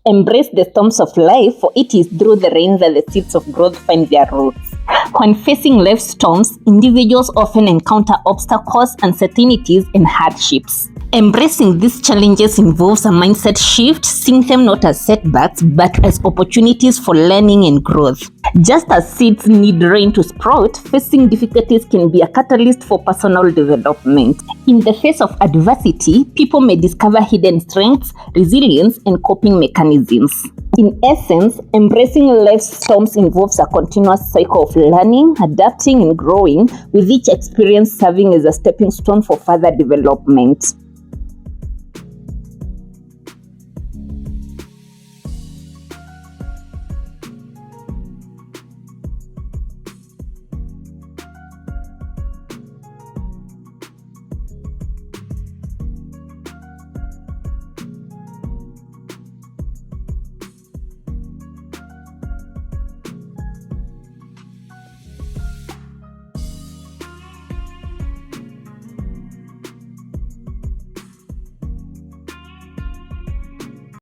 Embrace the storms of life, for it is through the rains that the seeds of growth find their roots. When facing life's storms, individuals often encounter obstacles, uncertainties, and hardships. Embracing these challenges involves a mindset shift, seeing them not as setbacks, but as opportunities for learning and growth. Just as seeds need rain to sprout, facing difficulties can be a catalyst for personal development. In the face of adversity, people may discover hidden strengths, resilience, and coping mechanisms. In essence, embracing life's storms involves a continuous cycle of learning, adapting, and growing, with each experience serving as a stepping stone for further development.